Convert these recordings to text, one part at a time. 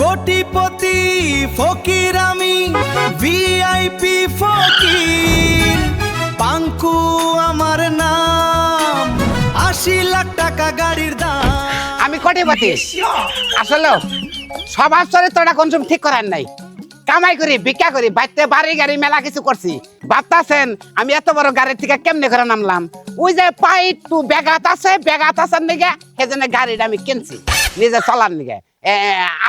কোটিপতি ফকির আমি, ভিআইপি ফকির। পাঙ্কু আমার নাম, ৮০ লাখ টাকা গাড়ির দাম। আমি কোটিপতি আসলে স্বভাব চরিত্রটা কোন ঠিক করার নাই। কামাই করি ভিক্ষা করি, বাইতে বাড়ি গাড়ি মেলা কিছু করছি। ভাবতাছেন আমি এত বড় গাড়ির থেকে কেমনে করে নামলাম? ওই যে পাই টু বেগাত আছে নিগে সেজন্য গাড়িটা আমি কিনছি নিজে চলার নিগে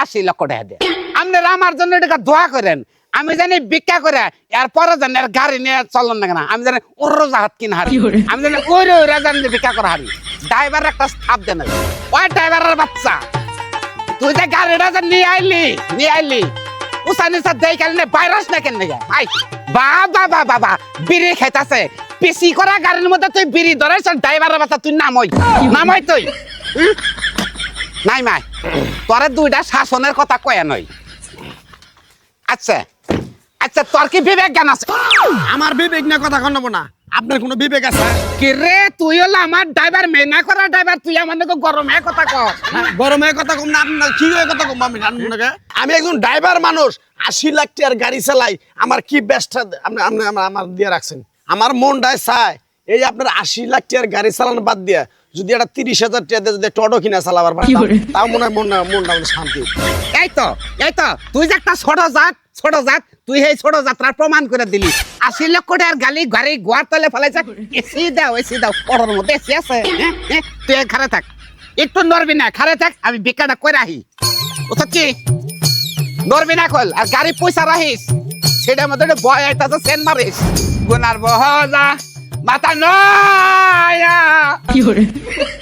৮০ লক্ষ টাকা দিয়ে। আপনারা আমার জন্য এটা দোয়া করেন, আমি জানি ভিক্ষা করে এরপরে জানি আর গাড়ি নিয়ে চলন না কেন, আমি জানি উড়োজাহাজ কিনা হারি, আমি জানি ওই জানি ভিক্ষা করা হারি। ড্রাইভার একটা স্থাপ দেন, ওই ড্রাইভারের বাচ্চা তুই যে গাড়িটা যে নিয়ে আইলি উষা নিশা দেই কারণে ভাইরাস না কেন ভাই? বাবা বাবা বিড়ি খাইতাছে, পিসি করা গাড়ির মধ্যে তুই বিড়ি ধরাইছ, ড্রাইভারের বাচ্চা তুই নামই তুই নাই মাই তোরে দুইটা শাসনের কথা কয়া নই। আচ্ছা আচ্ছা তোর কি বিবেক জ্ঞান আছে? আমার বিবেক না কথা কন না, আপনার কোনো বিবেক আছে? কি রে তুই হলো আমার ড্রাইভার, মেনা করা ড্রাইভার, তুই আমার নাকি গরমে কথা কর? গরমে কথা কম না, আপনার কি হয়ে কথা কম? আমি একজন ড্রাইভার মানুষ, ৮০ লাখ টাকার গাড়ি চালাই, আমার কি বেস্টটা আমার দিয়ে রাখছেন? আমার মনটায় চায় এই আপনার ৮০ লাখ টাকার গাড়ি চালানো বাদ দিয়া যদি একটা ৩০,০০০ টাকা দিয়ে যদি একটা অটো কিনা চালাবার পারতাম, তাও মনে হয় মনটা শান্তি। এই তো তুই যে একটা ছোট জাত তুই এই ছোট যাত্রার প্রমাণ করে দিলি। ৮০ লক্ষ টাকার গাড়ি গোয়ার তলে ফেলাইছে, এসি দাও ওটার মধ্যে এসি আছে। তুই খারে থাক, একটু নড়বি না, খারে থাক, আমি ভিক্ষাটা করে আহি। বুঝছ কি নড়বি না কল, আর গাড়ি পয়সা রাখিস সেটার মধ্যে বয় আইতাছে সেন মারিস গুনার বহজা মাথা নয়া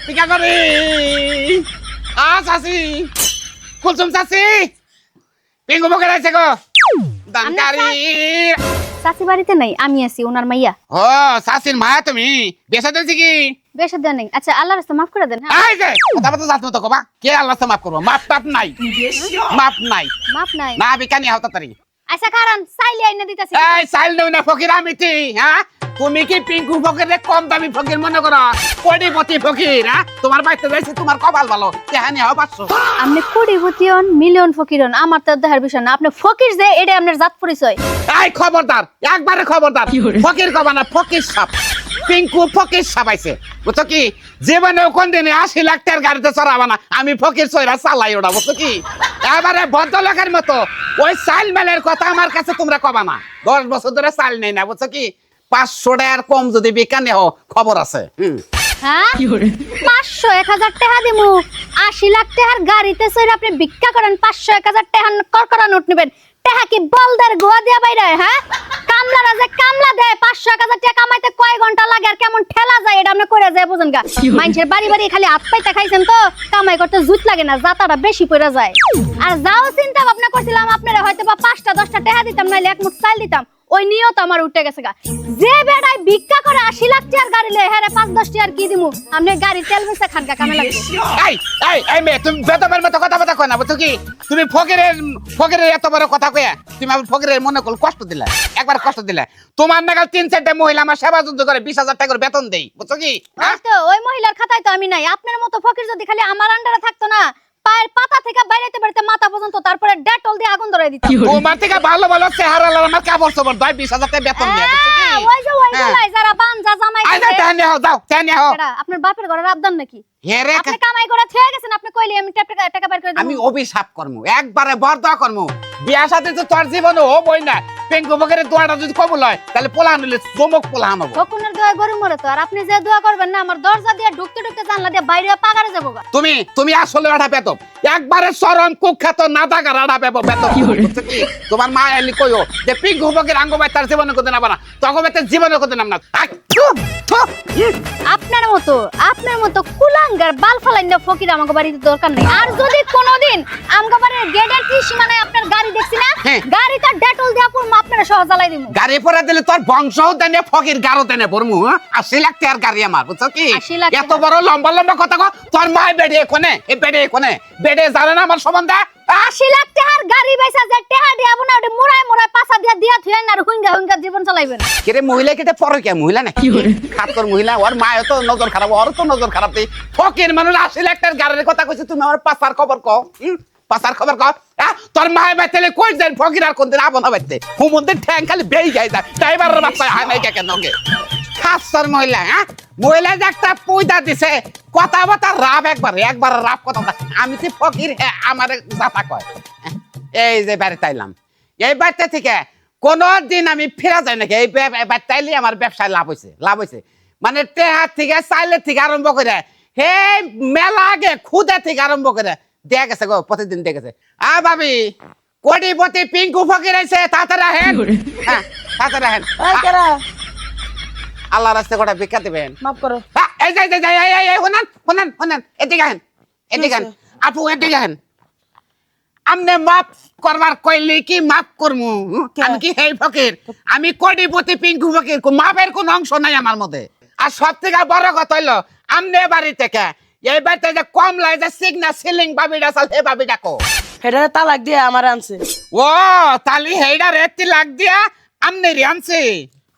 ভিক্ষা করি। চাচি কুলসুম চাচি পিঙ্গু বকে রাইছে গো দানকারি। চাচি বাড়িতে নাই, আমি আছি ওনার মাইয়া। ও চাচির মায়া তুমি বেসা দিয়েছি কি? বেশি দেন নাই। আচ্ছা আল্লাহর রাস্তা মাফ করে দেন। হ্যাঁ এই যে কথা বলতে যাচ্ছ তো কবা কে আল্লাহ মাফ করবো? মাপ নাই মাফ নাই না বিকানি হও তাড়াতাড়ি। আচ্ছা কারণ চাইলে আইনা দিতাছি। এই চাইল দেও না ফকির আমি কি? হ্যাঁ তুমি কি পিঙ্কু ফকিরে কম দামি ফকির মনে করো? কোটিপতি ফকির। হ্যাঁ তোমার বাড়িতে যাইছি, তোমার কপাল ভালো, তেহানি হও ৫০০। আপনি কোটিপতি হন, মিলিয়ন ফকির হন, আমার তো দেখার বিষয় না। আপনি ফকির যে এটা আপনার জাত পরিচয়। এই খবরদার, একবারে খবরদার, ফকির কবা না, ফকির সাপ। পিঙ্কু ফকির সাপ আইছে, বুঝছো কি? জীবনে কোন দিনে ৮০ লাখ টাকার গাড়িতে চড়াবা না, আমি ফকির চড়া চালাই ওটা, বুঝছো কি? এবারে ভদ্রলোকের মতো ওই চাল মেলের কথা আমার কাছে তোমরা কবা না। ১০ বছর ধরে চাল নেই না, বুঝছো কি? ৫০০ টাকার কম যদি বিজ্ঞানে হো খবর আছে। হ্যাঁ ৫০০ ১০০০ টাকা দিমু, ৮০ লাখ টাকার গাড়িতে চড়ে আপনি ভিক্ষা করেন, ৫০০ ১০০০ টাকা করকরা নোট নেবেন। টাকা কি বলদের গোয়া দিয়া বাইরে? হ্যাঁ কামলারা যে কামলা দেয় ৫০০ ১০০০ টাকা কামাইতে কয় ঘন্টা লাগে আর কেমন ঠেলা যায় এটা আপনি করে যায় বুঝেন গা। মানুষের বাড়ি খালি হাত পাইতে খাইছেন তো, কামাই করতে জুত লাগে না, জাতাটা বেশি পড়ে যায়। আর যাও চিন্তা ভাবনা করছিলাম আপনারা হয়তো বা ৫টা 10টা টাকা দিতাম, নাইলে এক মুঠ চাল দিতাম, ওই নিয়েও তো আমার উঠে গেছে গা। যে বেড়াই ভিক্ষা করে ৮০ লাখ টাকার গাড়ি লয়, হ্যাঁ ৫-১০ টাকার কি দিমু? আপনি গাড়ি তেল বেচা খান গা, কামে লাগবে। এই মেয়ে তুমি বেতবের মতো কথা কয় না, বুঝছো কি? তুমি ফকিরের এত বড় কথা কয়া তুমি আমার ফকিরের মনে করো কষ্ট দিলা, একবার কষ্ট দিলা। তোমার নাগাল ৩-৪টা মহিলা আমার সেবা যুদ্ধ করে ২০,০০০ টাকা করে বেতন দেই, বুঝছো কি? তো ওই মহিলার খাতায় তো আমি নাই। আপনার মতো ফকির যদি খালি আমার আন্ডারে থাকতো না, পায়ের পাতা থেকে বাইরেতে বাইরেতে মাথা পর্যন্ত, তারপরে ডেটল দিয়ে আগুন ধরাই দিতাম। তোমার থেকে ভালো ভালো চেহারা আমার কাপড় চোপড় দেয় ২০,০০০ টাকা বেতন দেয়, বুঝছো কি? ওই যে ওইগুলাই যারা বানজা জামাই করে। তেহানি হও, যাও তেহানি হও। আপনার বাপের ঘরের আবদান নাকি? হেরে আপনি কামাই করে থয়ে গেছেন, আপনি কইলে আমি টাকা বের করে দেব। আমি অভিশাপ করমু, একবারে বরদোয়া করমু। বিয়া সাথে তো তোর জীবনে হবই না। পেঙ্গু বকের দোয়াটা যদি কবুল হয় তাহলে পোলাহান হইলে চমক পোলাহান হবো। ফকুনের দোয়া গরু মরে তো, আর আপনি যে দোয়া করবেন না, আমার দরজা দিয়ে ঢুকতে জানলা দিয়ে বাইরে পাগারে যাবো গা। তুমি আসলে আড়া পেতব, একবারে চরম কুখ্যাত নাদাগার আড়া পেব পেতব। তোমার মা এলি কইও যে পিঙ্গু বকের আঙ্গ ভাই তার জীবনে কোতে নাবা না, তখন ভাই তার জীবনে কোতে নাম না। আপনার মতো কুলাঙ্গার বাল ফালাইন না ফকির আমাকে বাড়িতে দরকার নেই। আর যদি কোনোদিন আমাকে বাড়ির গেটের সীমানায় আপনার গাড়ি দেখছি না, গাড়িটা ডেটল দিয়া পুরো আপনারা সহ জ্বালাই দিমু। গাড়ি পরে দিলে তোর বংশও দেনে, ফকির গারো দেনে পড়মু। ৮০ লাখ টাকার গাড়ি আমার, বুঝছো কি? এত বড় লম্বা লম্বা কথা কো, তোর মা বেডে কোনে, এই বেডে জানে না আমার সম্বন্ধে? ৮০ লাখ টাকার গাড়ি বেচা যে টাকা দিয়াবো না, ওটা মোড়ায় পাছা দিয়া থুয়েন আর হুঙ্গা জীবন চালাইবেন। কেরে মহিলা কেটে পরে কে মহিলা নাকি? খাতর মহিলা, ওর মায়ের তো নজর খারাপ, ওর তো নজর খারাপ। ফকির মানুষ ৮০ লাখ টাকার গাড়ির কথা কইছে, তুমি আমার পাছার খবর কও। পাছার খবর কও। তোর মায় বাইতেলে কই যায় ফকির আর কোনদিন আবন হবাইতে হুমন্দের ঠ্যাং খালি বেই যায় যায় ড্রাইভারের বাচ্চা হয় নাই কেন নগে খাসর মহিলা হ্যাঁ মহিলা যে একটা পয়দা দিছে কথা বাতা রাব একবার রাব কথা আমি যে ফকির হ্যাঁ আমার জাতা কয় এই যে বাড়ি তাইলাম এই বাড়িতে থেকে কোনদিন আমি ফেরা যাই নাকি এই বাড়ি তাইলে আমার ব্যবসায় লাভ হয়েছে মানে টেহার থেকে চাইলের থেকে আরম্ভ করে হে মেলা আগে খুদে থেকে আরম্ভ করে দেয়া গেছে গো প্রতিদিন দেখেছে ভাবি কোটিপতি পিঙ্কু ফকির আছে তাড়াতাড়ি হেন হ্যাঁ তাড়াতাড়ি হেন আল্লাহ রাস্তা কটা ভিক্ষা দিবেন মাফ করো এই শুনেন এদিকে হেন আপু এদিকে হেন আমনে মাফ করবার কইলে কি মাফ করমু আমি কি হেই ফকির আমি কোটিপতি পিঙ্কু ফকির মাপের কোন অংশ নাই আমার মধ্যে আর সব থেকে বড় কথা হইলো আমনে বাড়ি থেকে এই বাড়িতে যে কম লাগে যে সিগনা সিলিং বাবিটা চাল হে বাবিটা কো হেডারে তালাক দিয়ে আমার আনছে ও তালি হেইডা রেতি লাগ দিয়া আমনে রে আনছে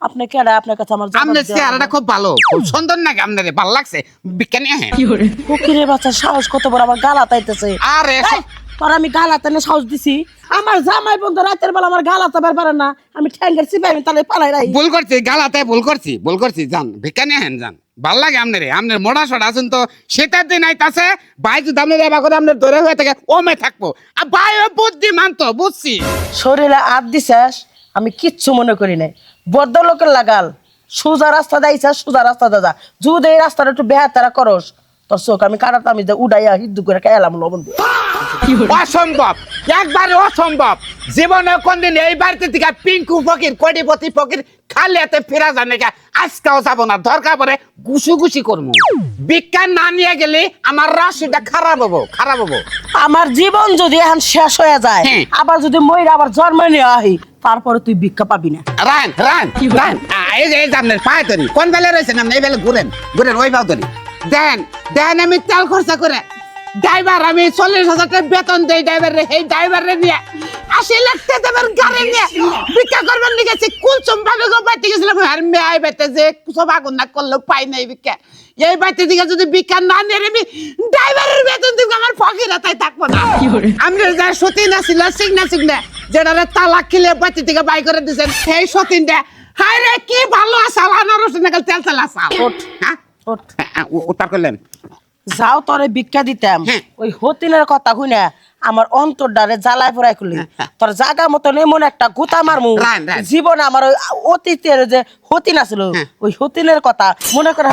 আপনি কেডা আপনার কথা আমার জবাব আমনে দেওয়া চেহারাটা খুব ভালো খুব সুন্দর নাকি আমনে রে ভালো লাগছে বিজ্ঞানী হ্যাঁ ফকিরের বাচ্চা সাহস কত বড় আমার গাল আতাইতেছে আরে তোর আমি গাল আতানে সাহস দিছি আমার জামাই বন্ধু রাতের বেলা আমার গাল আতাবার পারে না আমি ঠ্যাঙ্গের চিপাই আমি তাহলে পালাই রাই ভুল করছি জান বিজ্ঞানী হ্যাঁ জান ভাল লাগে আমনে রে আমনের মোড়া সড়া আছেন তো শীতের দিন আইতাছে ভাই যদি আমনে রেবা করে আমনের দৌড়ে হয়ে থাকে ওমে থাকবো আর ভাই বুদ্ধিমান তো বুঝছি শরীরে আদ দিছাস আমি কিচ্ছু মনে করি নাই বদ্ধ লোকের লাগাল সোজা রাস্তা দাইছাস সোজা রাস্তা দাদা যদি এই রাস্তাটা একটু বেহাতারা করস তোর চোখ আমি কাটাতাম আমি উড়াইয়া হিদ্দু করে খাইলাম লবণ দিয়ে অসম্ভব একবারে অসম্ভব জীবনে কোনদিন এই বাড়িতে থেকে পিঙ্কু ফকির কোটিপতি ফকির খালি হাতে ফেরা যায় নাকি আজকাও যাবো না দরকার পরে গুছি করবো বিজ্ঞান না নিয়ে গেলে আমার রাশিটা খারাপ হবো আমার জীবন যদি এখন শেষ হয়ে যায় হ্যাঁ। আবার যদি মইরা আবার জন্ম নিয়ে আহি তারপরে তুই ভিক্ষা পাবি না রান এই যে এই জানলেন পায়ে ধরি কোন বেলে রয়েছেন আপনি এই বেলে ঘুরেন ওই পাও ধরি দেন আমি তেল খরচা করে ড্রাইভার আমি 40,000 টাকা বেতন দেই ড্রাইভারে এই ড্রাইভারে নিয়ে 80 লাখ টাকা দেবেন গাড়ি নিয়ে ভিক্ষা করবেন নিয়েছি কুলচম ভাবে গো বাইতে গেছিলাম আর মেয়ে বাইতে যে সব আগুন না করলো পাই নাই ভিক্ষা এই বাইতে দিকে যদি ভিক্ষা না নিয়ে আমি ড্রাইভারের বেতন দিব আমার ফকিরা তাই থাকবো না আমি যা সতীন আছিল সিগনা যেটা তালাক খেলে বাইতে থেকে বাই করে দিয়েছেন সেই সতীনটা হায় রে কি ভালো আসাল আনারস নাকাল তেল আসাল হ্যাঁ ওটা করলেন যাও তোরে ভিক্ষা দিতাম হ্যাঁ। ওই হতিনের কথা শুনে আমার অন্তরটারে জ্বালায় পড়াই করলি তোর জায়গা মতন এমন একটা গুতা মারমু রান। জীবনে আমার ওই অতীতের যে হতিন আছিল ওই হতিনের কথা মনে করে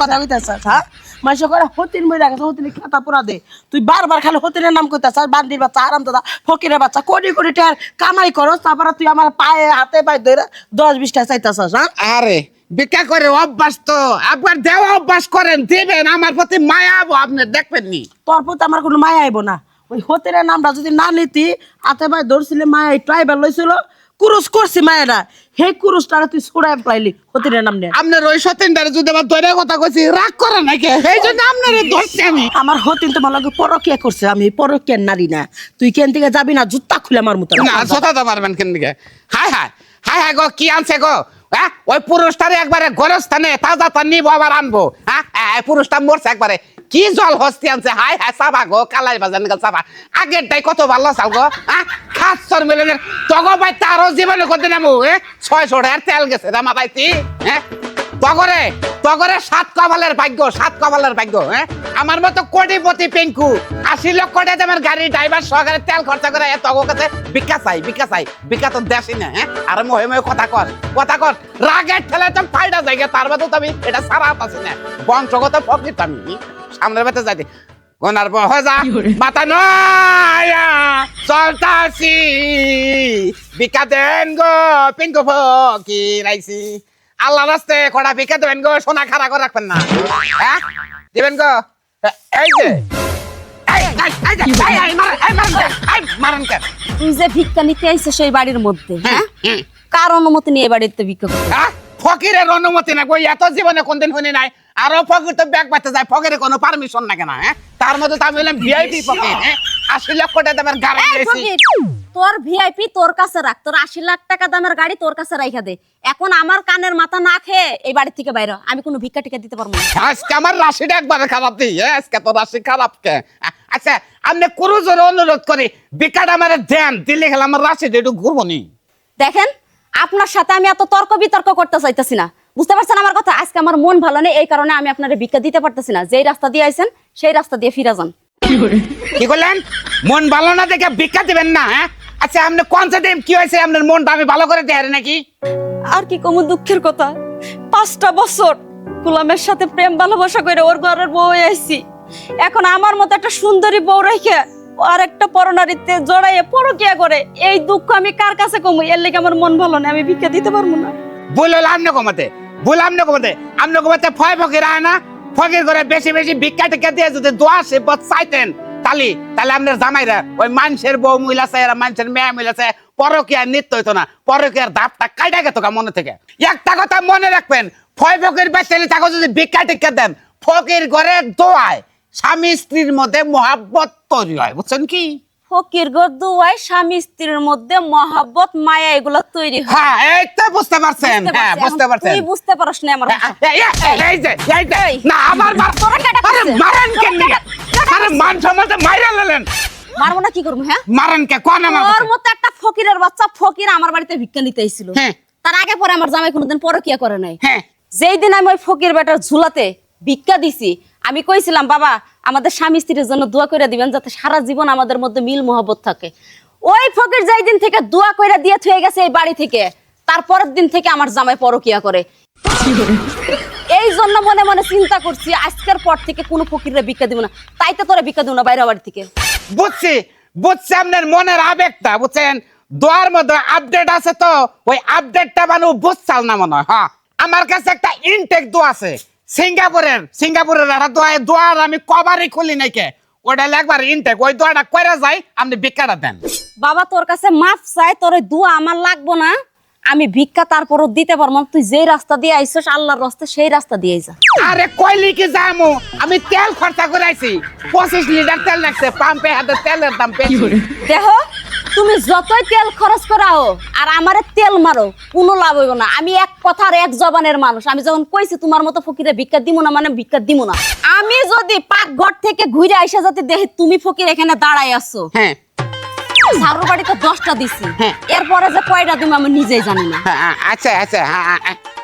কথা কইতেছ হ্যাঁ মানুষ করে হতিন মরে গেছে হতিনে খেতা পুরা দে তুই বারবার খালি হতিনের নাম কইতেছ বান্দির বাচ্চা আরাম দাদা ফকিরের বাচ্চা কোটি কোটি টাকার কামাই করস তারপরে তুই আমার পায়ে হাতে পায়ে ধরে 10-20 টাকা চাইতেছস হ্যাঁ আরে ভিক্ষা করে অভ্যাস তো একবার দেওয়া অভ্যাস করেন দিবেন আমার প্রতি মায়া আবো আপনি দেখবেন নি তোর প্রতি আমার কোনো মায়া আইব না ওই হতিনের নামটা যদি না নিতি হাতে পায়ে ধরছিলে মায়া ট্রাইবার লইছিল কুরুস করছি মায়েরা হে কুরুসটা তুই ছুড়াই পাইলি হতিনের নাম নিয়ে আপনার ওই সতীনটারে যদি আমার দৈরে কথা কইছি রাগ করে নাকি এই জন্য আপনারে ধরছি আমি আমার হতিন তোমার লগে পরকিয়া করছে আমি পরকিয়ার নারী না তুই কেন থেকে যাবি না জুতা খুলে আমার মতো না সতাতে পারবেন কেন দিকে হাই গো কি আনছে গো হ্যাঁ ওই পুরুষটারে একবারে গোরস্থানে তাজা তা নিবো আবার আনবো হ্যাঁ পুরুষটা মরছে একবারে কি জল হস্তি আনছে হাই চাবা গো কালাই বাজার চাবা আগেরটাই কত ভালো চাল গো খাচ্ছর মিলে তগো ভাই তারও জীবনে করতে নামো 600 টাকার তেল গেছে রে মাথাইতি হ্যাঁ তগরে 7 কপালের ভাগ্য হ্যাঁ আমার মতো কোটিপতি পিঙ্কু 80 লক্ষ টাকা আমার গাড়ি ড্রাইভার সহকারে তেল খরচা করে তগো কাছে ভিক্ষা চাই ভিক্ষা তো দেশই না হ্যাঁ আর মহে কথা কর রাগের ঠেলে তো ফাইডা জায়গা তার মতো তো আমি এটা সারা পাচ্ছি না বংশগত ফকির আমি সামনের বেতে যাইতে গোনার হয়ে যা মাথা নয়া চলতাছি ভিক্ষা দেন গো পিঙ্কু ফকির আইছি আল্লাহ রাস্তে কড়া ভিক্ষা দেবেন গো সোনা খাড়া করে রাখবেন না হ্যাঁ দিবেন গো এই যে মারেন কে তুই যে ভিক্ষা নিতে আইছে সেই বাড়ির মধ্যে হ্যাঁ কার অনুমতি নিয়ে বাড়িতে ভিক্ষা করতে ফকিরের অনুমতি না গো এত জীবনে কোনদিন শুনি নাই আরো ফকির তো ব্যাগ পাইতে যায় ফকিরের কোনো পারমিশন না কেন হ্যাঁ তার মধ্যে তো আমি বললাম ভিআইপি ফকির 80 লক্ষ টাকা দামের গাড়ি নিয়েছি তোর ভিআইপি তোর কাছে রাখ, তোর 80 লাখ টাকা দামের গাড়ি তোর কাছে রাইখা দে। এখন আমার কানের মাথা না খেয়ে এই বাড়ি থেকে বাইরে হ। আমি কোনো ভিক্ষা টিকা দিতে পারবো না। আজকে আমার রাশিটা একবারে খারাপ দিই, আজকে তো রাশি খারাপ কে। আচ্ছা আপনি কোনো জোরে অনুরোধ করি বিকাটা আমার দেন, দিলে খেলে আমার রাশিটা একটু ঘুরবো নি। দেখেন আপনার সাথে আমি এত তর্ক বিতর্ক করতে চাইতেছি না, বুঝতে পারছেন আমার কথা? আজকে আমার মন ভালো নেই, এই কারণে আমি আপনার ভিক্ষা দিতে পারতেছি না। যেই রাস্তা দিয়ে আইছেন সেই রাস্তা দিয়ে ফিরে যান। কি করলেন? মন ভালো না দেখে ভিক্ষা দিবেন না? হ্যাঁ আচ্ছা আপনি কোন সাথে কি হয়েছে আপনার মনটা আমি ভালো করে দেখারি নাকি? আর কি কম দুঃখের কথা, 5টা বছর গোলামের সাথে প্রেম ভালোবাসা করে ওর ঘরের বউ হয়ে আইছি। এখন আমার মতো একটা সুন্দরী বউ রেখে আর একটা পরনারীতে জড়াইয়ে পরকিয়া করে, এই দুঃখ আমি কার কাছে কমু? এর লেগে আমার মন ভালো না, আমি ভিক্ষা দিতে পারবো না। বললো আমনে কমাতে, বললাম না কমাতে, আমনে কমাতে ফয় ফকির আয় না, ফকির করে বেশি বেশি ভিক্ষা টিকা দিয়ে যদি দোয়া সে চাইতেন তাহলে আপনার জামাইরা ওই মানুষের বউ মহিলা চাই, মানুষের মেয়ে মহিলা চাই, পরকিয়ার নৃত্য হইতো না, পরকিয়ার ধাপটা কাইটা গেত মনে থেকে। একটা কথা মনে রাখবেন, ফয় ফকির বেশি তাকে যদি ভিক্ষা টিকা দেন, ফকির ঘরে দোয়ায় স্বামী স্ত্রীর মধ্যে মহাব্বত তৈরি হয়, বুঝছেন কি? ফকির ঘর দুয়ায় স্বামী স্ত্রীর মধ্যে মহাব্বত মায়া এগুলো তৈরি হয়। হ্যাঁ এই তো বুঝতে পারছেন, হ্যাঁ বুঝতে পারছেন। তুই বুঝতে পারছ না আমার কথা। এই যে না আমার মারেন কেন? আরে মান সমাজে মাইরা লেলেন, মারবো না কি করবো? হ্যাঁ মারেন কে কোন আমার ওর মতো একটা ফকিরের বাচ্চা ফকির আমার বাড়িতে ভিক্ষা নিতে আইছিল। হ্যাঁ। তার আগে পরে আমার জামাই কোনোদিন পরকিয়া করে নাই। হ্যাঁ। যেই দিন আমি ওই ফকির বেটার ঝুলাতে ভিক্ষা দিছি, আমি কইছিলাম বাবা আমাদের স্বামী স্ত্রীর জন্য দোয়া কইরা দিবেন যাতে সারা জীবন আমাদের মধ্যে মিল মহব্বত থাকে। ওই ফকির যেই দিন থেকে দোয়া কইরা দিয়ে থুয়ে গেছে এই বাড়ি থেকে, তারপরের দিন থেকে আমার জামাই পরকিয়া করে। এই জন্য মনে মনে চিন্তা করছি আজকের পর থেকে কোনো ফকিরে ভিক্ষা দিব না, তাইতে তোরা ভিক্ষা দিব না বাইরে বাড়ি থেকে। বুঝছি বুঝছি আপনার মনের আবেগটা, বুঝছেন? দোয়ার মধ্যে আপডেট আছে তো ওই আপডেটটা মানে বুঝছাল না মনে হয়। হ্যাঁ আমার কাছে একটা ইনটেক দোয়া আছে সিঙ্গাপুরের একটা দোয়ার আমি কভারই খুলি নাই কে, ওটা একবার ইনটেক, ওই দোয়াটা কইরা যায় আপনি ভিক্ষাটা দেন। বাবা তোর কাছে মাফ চাই, তোর ওই দোয়া আমার লাগবো না, আমি ভিক্ষা তারপরও দিতে পারবো না। তুই যেই রাস্তা দিয়ে আইছিস আল্লাহর রাস্তা, সেই রাস্তা দিয়ে যা। আরে কইলি কি যামু, আমি তেল খরচা করে আইছি, 25 লিটার তেল লাগছে পাম্পে, হাতে তেলের দাম বেশি। দেখো তুমি যতই তেল খরচ করাও আর আমারে তেল মারো, কোনো লাভ হইব না। আমি এক কথার এক জবানের মানুষ, আমি যখন কইছি তোমার মতো ফকিরে ভিক্ষা দিব না মানে ভিক্ষা দিব না। আমি যদি পাকঘর থেকে ঘুরে আইসা যাতে দেখি তুমি ফকির এখানে দাঁড়াই আছো, হ্যাঁ ঝাড়ুর বাড়িতে 10টা দিছি, হ্যাঁ। এরপরে যে কয়টা তুমি আমি নিজেই জানি না। আচ্ছা আচ্ছা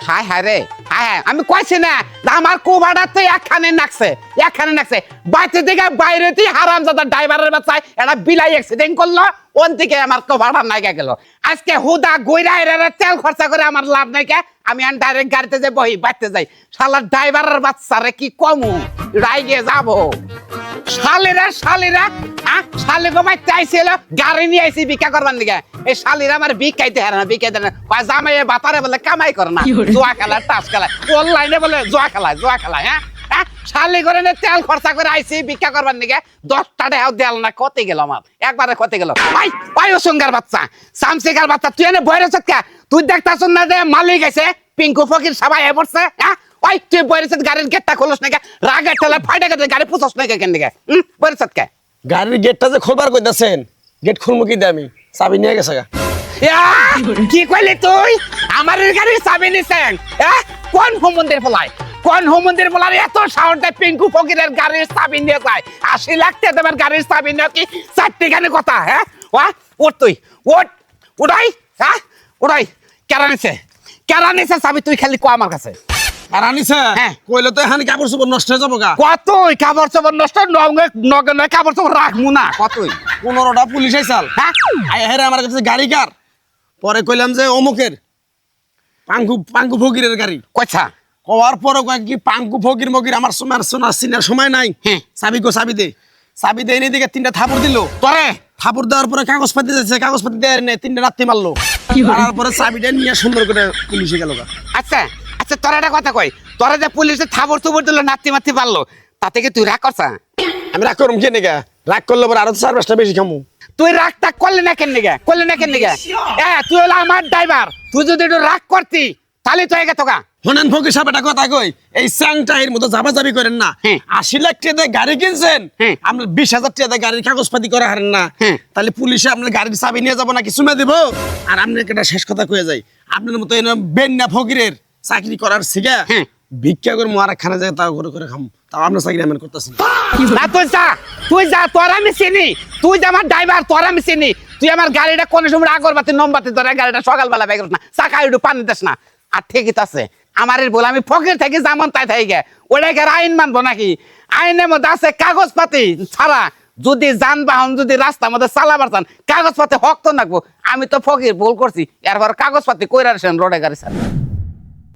হায় হায় রে হায়, আমি কইছি না আমার কুবাটা তো একখানে নাকছে বাইরে থেকে বাইরেতে হারামজাদা ড্রাইভারের বাচ্চায় একটা বিলাই অ্যাক্সিডেন্ট করলো, ওন থেকে আমার কভারটা নাইকা গেল। আজকে হুদা গইরা এরা তেল খরচা করে আমার লাভ নাই কে, আমি ডাইরেক্ট গাড়িতে যে বহি বাইতে যাই, শালা ড্রাইভারের বাচ্চারে কি কমু রাইগে যাবো। শালিরা শালি গমাই চাইছিল গাড়ি নিয়ে আইসি ভিক্ষা করবার দিকে, এই শালিরা আমার ভিক্ষাইতে হারে না, ভিক্ষাইতে না, জামাই বাতারে বলে কামাই করে না, জুয়া খেলায় তাস খেলায়, অনলাইনে বলে জুয়া খেলায়। হ্যাঁ শালি করে তেল খরচা করে আইসি ভিক্ষা করবার দিকে, 10টা টাকাও দেল না, কতে গেল আমার একবারে কতে গেল। পাই সঙ্গার বাচ্চা সামসিকার বাচ্চা, তুই এনে বইরে কে, তুই দেখতাছ না যে মালিক আছে পিঙ্কু ফকির সবাই এ পড়ছে। হ্যাঁ ওই তুই বইরে গাড়ির গেটটা খোলস নাকি, রাগের ঠেলা ফাইটা গেছে গাড়ি পুছস নাকি কেন দিকে বইরে কে? গাড়ির গেটটা যে খোলবার কইতাছেন, গেট খুলমু কি দিয়ে আমি চাবি নিয়ে গেছে গা। কি কইলি তুই? আমার গাড়ির চাবি নিছেন? কোন হোমন্দির ফলাই এত সাহস দেয় পিঙ্কু ফকিরের গাড়ির চাবি নিয়ে যায়? 80 লাখ টাকা দেবেন গাড়ির চাবি নিয়ে কি 4টি গানে কথা? হ্যাঁ ওঠ তুই উড়াই, হ্যাঁ উড়াই। কেরা নিছে চাবি? তুই খালি কো আমার কাছে। আনিছে হ্যাঁ। কইলে তো এখানে কাপড় চোপড় নষ্ট হয়ে যাবো গা। কতই কাপড় চোপড় নষ্ট, নগে কাপড় চোপড় রাখবো না, কতই। 15টা পুলিশ আইসাল, হ্যাঁ হেরে আমার কাছে গাড়ি কার, পরে কইলাম যে অমুকের পাঙ্কু ফকিরের গাড়ি। কইছা কওয়ার পরে কয় কি পাঙ্কু ফকির মকির আমার সোনার চিনার সময় নাই, হ্যাঁ। চাবি দে এনে দিকে 3টা থাপড় দিল, তোরে থাপড় দেওয়ার পরে কাগজপাতি যাচ্ছে, কাগজপাতি দেওয়ার নেই, 3টা রাত্রি মারলো, তারপরে চাবিটা নিয়ে সুন্দর করে পুলিশে গেল গা। আচ্ছা তোরা একটা কথা কই, তোরা যে পুলিশে থাবড় তুবড় দিল নাতি মাতি পারলো, তাতে কি তুই রাগ করছা? আমি রাগ করুম কেন গা, রাগ করলে পরে আরো 4-5টা বেশি খামু। তুই রাগটা করলি না কেন নিগে? তুই হলো আমার ড্রাইভার, তুই যদি একটু রাগ করতি তাহলে তো এগে তোকা শোনেন ফকির সাহেব একটা কথা কই, এই স্যাংটাহির মতো যাবাজাবি করেন না। হ্যাঁ। 80 লাখ টাকা দিয়ে গাড়ি কিনছেন, হ্যাঁ। আপনি 20,000 টাকা দিয়ে গাড়ির কাগজপাতি করা হারেন না। হ্যাঁ। তাহলে পুলিশে আপনার গাড়ির চাবি নিয়ে যাবো নাকি চুমে দিব? আর আপনার একটা শেষ কথা কয়ে যাই, আপনার মতো বেন্না ফকিরের চাকরি করার শিখা হ্যাঁ। ভিক্ষা করে মারা খানা যায় তাও করে খাম, তাও আপনার চাকরি আমি করতেছি না। না তুই যা তোর আমি চিনি, তুই যে আমার ড্রাইভার তোর আমি চিনি, তুই আমার গাড়িটা কোন সময় আগরবাতি নম্বাতি ধরে গাড়িটা সকালবেলা বের করিস না, চাকা একটু পানি দিস না। আর ঠিকই তো আছে আমার বলে আমি ফকির থাকি যেমন তাই থাকি গে, ওটাকে আইন মানবো নাকি? আইনের মধ্যে আছে কাগজপাতি ছাড়া যদি যানবাহন যদি রাস্তার মধ্যে চালাবার চান কাগজপাতি হক তো নাকবো। আমি তো ফকির ভুল করছি, এরপর কাগজপাতি কইরা রোডে গাড়ি চালা।